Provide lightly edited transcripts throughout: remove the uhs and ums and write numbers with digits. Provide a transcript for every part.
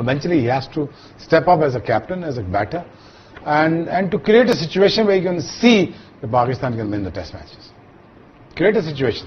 eventually he has to step up as a captain, as a batter, and to create a situation where you can see that Pakistan can win the test matches. Create a situation.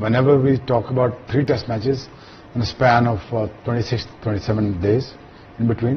Whenever we talk about 3 test matches in a span of 26-27 days in between,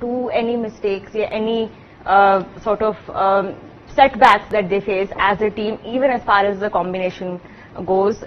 to any mistakes or any sort of setbacks that they face as a team, even as far as the combination goes.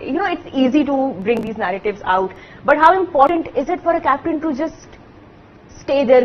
It's easy to bring these narratives out, but how important is it for a captain to just stay their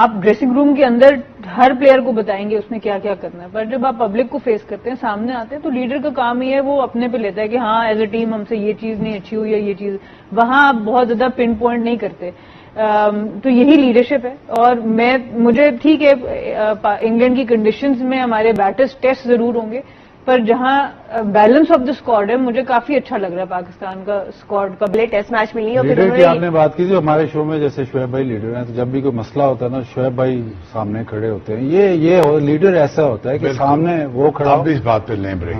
آپ dressing room کے اندر ہر player کو بتائیں گے اس نے کیا کیا کرنا ہے, پر جب آپ پبلک کو فیس کرتے ہیں, سامنے آتے ہیں, تو لیڈر کا کام یہ ہے وہ اپنے پہ لیتا ہے کہ ہاں ایز اے ٹیم ہم سے یہ چیز نہیں اچھی ہوئی یا یہ چیز, وہاں آپ بہت زیادہ پن پوائنٹ نہیں کرتے. تو یہی لیڈرشپ ہے. اور مجھے ٹھیک ہے انگلینڈ کی کنڈیشنز میں ہمارے بیٹرز ٹیسٹ ضرور ہوں گے, پر جہاں بیلنس آف دا اسکواڈ ہے مجھے کافی اچھا لگ رہا ہے پاکستان کا اسکواڈ کا. پہلے ٹیسٹ میچ میں نہیں اور لیڈر کی آپ نے بات کی تھی, ہمارے شو میں جیسے شعیب بھائی لیڈر ہیں, تو جب بھی کوئی مسئلہ ہوتا ہے نا شعیب بھائی سامنے کھڑے ہوتے ہیں. یہ لیڈر ایسا ہوتا ہے کہ سامنے وہ کھڑا آپ بھی اس بات پہ لیں بریک.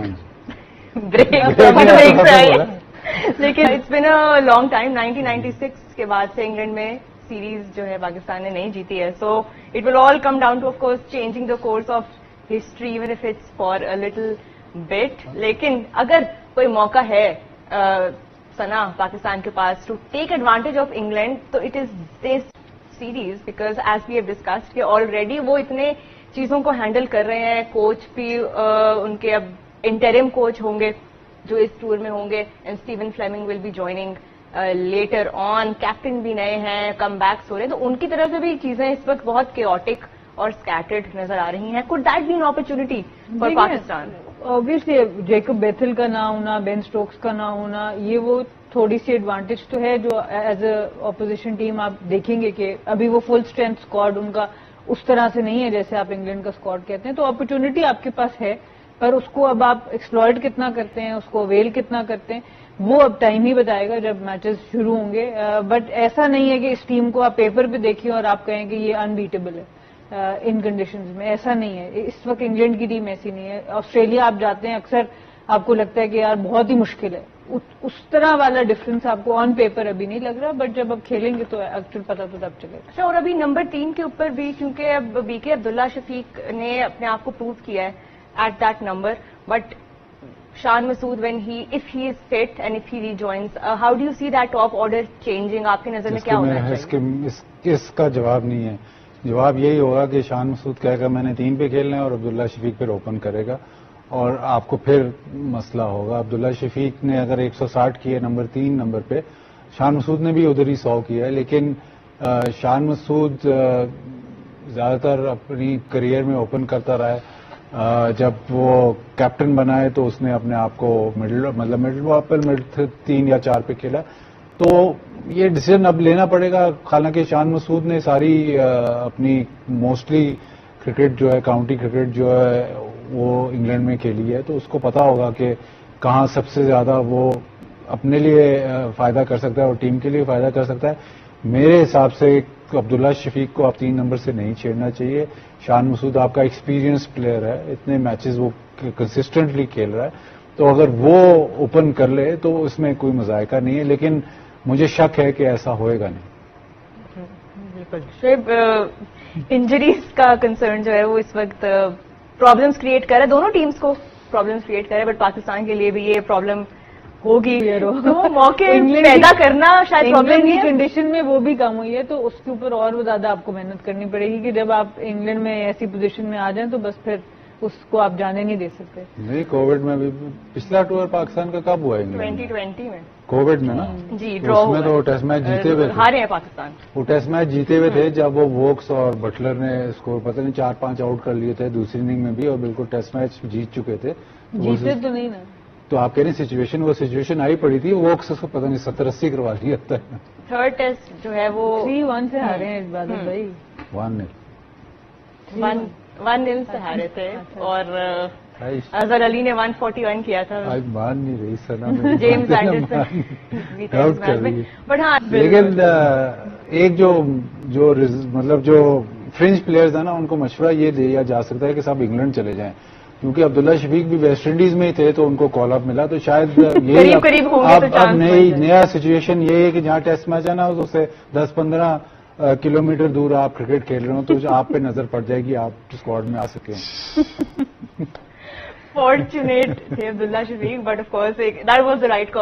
لیکن it's been a long time. 1996 کے بعد سے انگلینڈ میں سیریز جو ہے پاکستان نے نہیں جیتی ہے. So it will all come down to of course changing the course of history even if it's for a little bit. لیکن اگر کوئی موقع ہے ثنا پاکستان کے پاس to take advantage of England, تو it is this series, because as we have discussed کہ آلریڈی وہ اتنے چیزوں کو ہینڈل کر رہے ہیں. کوچ بھی ان کے اب انٹرم کوچ ہوں گے جو اس ٹور میں ہوں گے, and Stephen Fleming will be joining later on. Captain بھی نئے ہیں, کم بیکس ہو رہے ہیں, تو ان کی طرف سے بھی چیزیں اس وقت بہت کیوٹک اور اسکیٹرڈ نظر آ رہی ہیں. Could that be an opportunity for Pakistan? obviously Jacob Bethell کا نہ ہونا, بین اسٹوکس کا نہ ہونا, یہ وہ تھوڑی سی ایڈوانٹیج تو ہے جو ایز اے اپوزیشن ٹیم آپ دیکھیں گے کہ ابھی وہ فل اسٹرینتھ اسکواڈ ان کا اس طرح سے نہیں ہے جیسے آپ انگلینڈ کا اسکواڈ کہتے ہیں. تو اپرچونٹی آپ کے پاس ہے, پر اس کو اب آپ ایکسپلائٹ کتنا کرتے ہیں, اس کو اویل کتنا کرتے ہیں, وہ اب ٹائم ہی بتائے گا جب میچز شروع ہوں گے. بٹ ایسا نہیں ہے کہ اس ٹیم کو آپ پیپر پہ دیکھیں اور آپ کہیں کہ یہ انبیٹیبل ہے ان کنڈیشنز میں. ایسا نہیں ہے. اس وقت انگلینڈ کی ٹیم ایسی نہیں ہے. آسٹریلیا آپ جاتے ہیں اکثر آپ کو لگتا ہے کہ یار بہت ہی مشکل ہے. اس طرح والا ڈفرنس آپ کو آن پیپر ابھی نہیں لگ رہا, بٹ جب آپ کھیلیں گے تو ایکچوئل پتا تو تب چلے گا. اچھا, اور ابھی نمبر 3 کے اوپر بھی کیونکہ اب بی کے عبداللہ شفیق نے اپنے آپ کو پروو کیا ہے at that number, but Shan Masood when if he is fit and if he rejoins, how do you see that top order changing? آپ کی نظر میں کیا ہونا چاہیے؟ اس کا جواب نہیں ہے. جواب یہی ہوگا کہ شان مسعود کہے گا میں نے 3 پہ کھیلنا ہے اور عبداللہ شفیق پھر اوپن کرے گا, اور آپ کو پھر مسئلہ ہوگا. عبداللہ شفیق نے اگر 160 کیے نمبر 3 نمبر پہ, شان مسعود نے بھی ادھر ہی 100 کیا ہے. لیکن شان مسعود زیادہ تر اپنی کریئر میں اوپن کرتا رہا ہے. جب وہ کیپٹن بنا ہے تو اس نے اپنے آپ کو مڈل 3 یا 4 پہ کھیلا. تو یہ ڈیسیزن اب لینا پڑے گا. حالانکہ شان مسعود نے ساری اپنی موسٹلی کرکٹ جو ہے کاؤنٹی کرکٹ جو ہے وہ انگلینڈ میں کھیلی ہے, تو اس کو پتا ہوگا کہ کہاں سب سے زیادہ وہ اپنے لیے فائدہ کر سکتا ہے اور ٹیم کے لیے فائدہ کر سکتا ہے. میرے حساب سے عبداللہ شفیق کو آپ 3 نمبر سے نہیں چھیڑنا چاہیے. شان مسعود آپ کا ایکسپیرینس پلیئر ہے, اتنے میچز وہ کنسسٹنٹلی کھیل رہا ہے, تو اگر وہ اوپن کر لے تو اس میں کوئی مذائقہ نہیں ہے. لیکن مجھے شک ہے کہ ایسا ہوئے گا نہیں. شعیب, انجریز کا کنسرن جو ہے وہ اس وقت پرابلمس کریٹ کر رہا ہے, دونوں ٹیمز کو پرابلمس کریٹ کر رہا ہے, بٹ پاکستان کے لیے بھی یہ پرابلم ہوگی. وہ موقع پیدا کرنا شاید پرابلم کی کنڈیشن میں وہ بھی کم ہوئی ہے, تو اس کے اوپر اور زیادہ آپ کو محنت کرنی پڑے گی کہ جب آپ انگلینڈ میں ایسی پوزیشن میں آ جائیں تو بس پھر اس کو آپ جانے نہیں دے سکتے. نہیں, کووڈ میں بھی پچھلا ٹور پاکستان کا کب ہوا انگلینڈ 2020 میں کووڈ میں نا, جی اس میں تو ٹیسٹ میچ جیتے ہوئے تھے, ہارے ہیں پاکستان. وہ ٹیسٹ میچ جیتے ہوئے تھے جب وہ ووکس اور بٹلر نے اسکور پتہ نہیں 4-5 آؤٹ کر لیے تھے دوسری اننگ میں بھی, اور بالکل ٹیسٹ میچ جیت چکے تھے. جیتے تو نہیں نا, تو آپ کہہ رہے ہیں وہ سچویشن آئی پڑی تھی, ووکس اس کو پتہ نہیں 70-80 کروا لیا تھا. تھرڈ ٹیسٹ جو ہے وہ 3-1 سے ہارے ہیں عبادت بھائی, 1-0 سے ہارے تھے, اور اظہر علی نے 141 کیا تھا. مان نہیں رہی سنا جیمز اینڈرسن. بٹ ہاں لیکن ایک جو مطلب جو فرنچ پلیئرز ہیں نا, ان کو مشورہ یہ دیا جا سکتا ہے کہ صاحب انگلینڈ چلے جائیں, کیونکہ عبداللہ شفیق بھی ویسٹ انڈیز میں ہی تھے تو ان کو کال اپ ملا. تو شاید یہ اب نیا سچویشن یہ ہے کہ جہاں ٹیسٹ میچ ہے نا اس سے 10-15 کلومیٹر دور آپ کرکٹ کھیل رہے ہو, تو آپ پہ نظر پڑ جائے گی, آپ اسکواڈ میں آ سکیں. فارچونیٹ تھے Abdullah Shafique, but of course that was the right call.